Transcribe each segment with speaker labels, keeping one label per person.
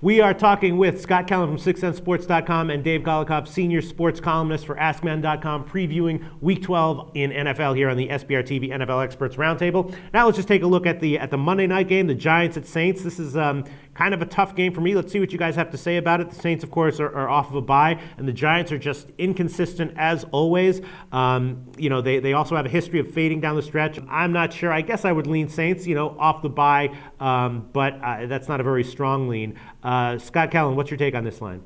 Speaker 1: We are talking with Scott Kellen from SixCentSports.com and Dave Golikoff, senior sports columnist for AskMen.com, previewing Week 12 in NFL here on the SBR TV NFL Experts Roundtable. Now let's just take a look at the Monday night game, the Giants at Saints. This is kind of a tough game for me. Let's see what you guys have to say about it. The Saints, of course, are off of a bye, and the Giants are just inconsistent as always. They also have a history of fading down the stretch. I'm not sure. I guess I would lean Saints, off the bye, but that's not a very strong lean. Scott Kellen, what's your take on this line?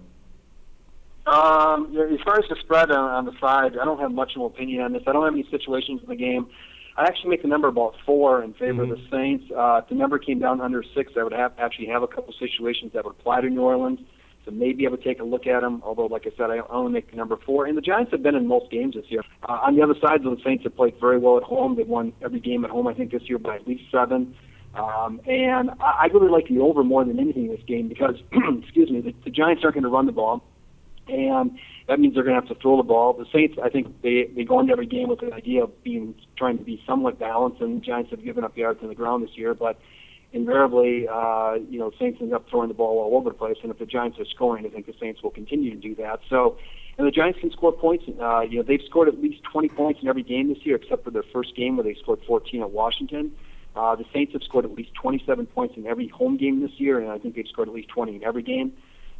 Speaker 2: As far as the spread on the side, I don't have much of an opinion on this. I don't have any situations in the game. I actually make the number about 4 in favor of the Saints. If the number came down under 6, I would actually have a couple situations that would apply to New Orleans. So maybe I would take a look at them, although, like I said, I only make the number 4. And the Giants have been in most games this year. On the other side, the Saints have played very well at home. They've won every game at home, I think, this year by at least 7. And I really like the over more than anything in this game because, the Giants aren't going to run the ball, and that means they're going to have to throw the ball. The Saints, I think, they go into every game with the idea of trying to be somewhat balanced, and the Giants have given up yards on the ground this year, but invariably, Saints end up throwing the ball all over the place, and if the Giants are scoring, I think the Saints will continue to do that. So, and the Giants can score points. They've scored at least 20 points in every game this year, except for their first game where they scored 14 at Washington. The Saints have scored at least 27 points in every home game this year, and I think they've scored at least 20 in every game.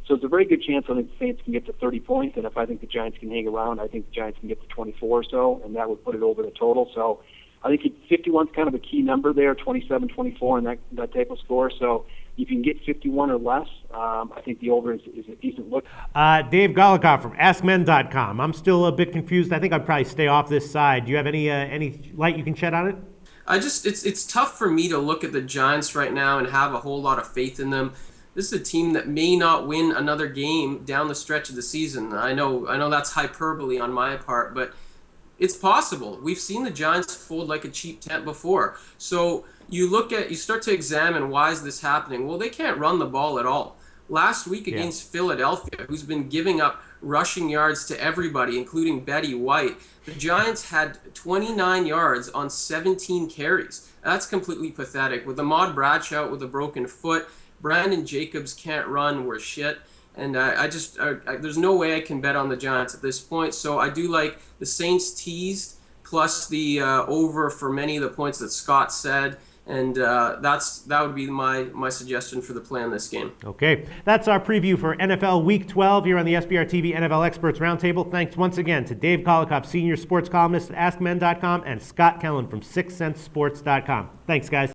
Speaker 2: So it's a very good chance I think the Saints can get to 30 points, and if I think the Giants can hang around, I think the Giants can get to 24 or so, and that would put it over the total. So I think 51 is kind of a key number there, 27, 24, and that type of score. So if you can get 51 or less, I think the over is a decent look.
Speaker 1: Dave Golikoff from AskMen.com. I'm still a bit confused. I think I'd probably stay off this side. Do you have any light you can shed on it?
Speaker 3: It's tough for me to look at the Giants right now and have a whole lot of faith in them. This is a team that may not win another game down the stretch of the season. I know that's hyperbole on my part, but it's possible. We've seen the Giants fold like a cheap tent before. So you start to examine, why is this happening? Well, they can't run the ball at all. Last week against Philadelphia, who's been giving up rushing yards to everybody, including Betty White, the Giants had 29 yards on 17 carries. That's completely pathetic. With Ahmad Bradshaw with a broken foot, Brandon Jacobs can't run, we're shit. And there's no way I can bet on the Giants at this point. So I do like the Saints teased, plus the over for many of the points that Scott said. And that would be my suggestion for the play in this game.
Speaker 1: Okay, that's our preview for NFL Week 12 here on the SBR TV NFL Experts Roundtable. Thanks once again to Dave Golikoff, senior sports columnist at AskMen.com, and Scott Kellen from SixCentSports.com. Thanks, guys.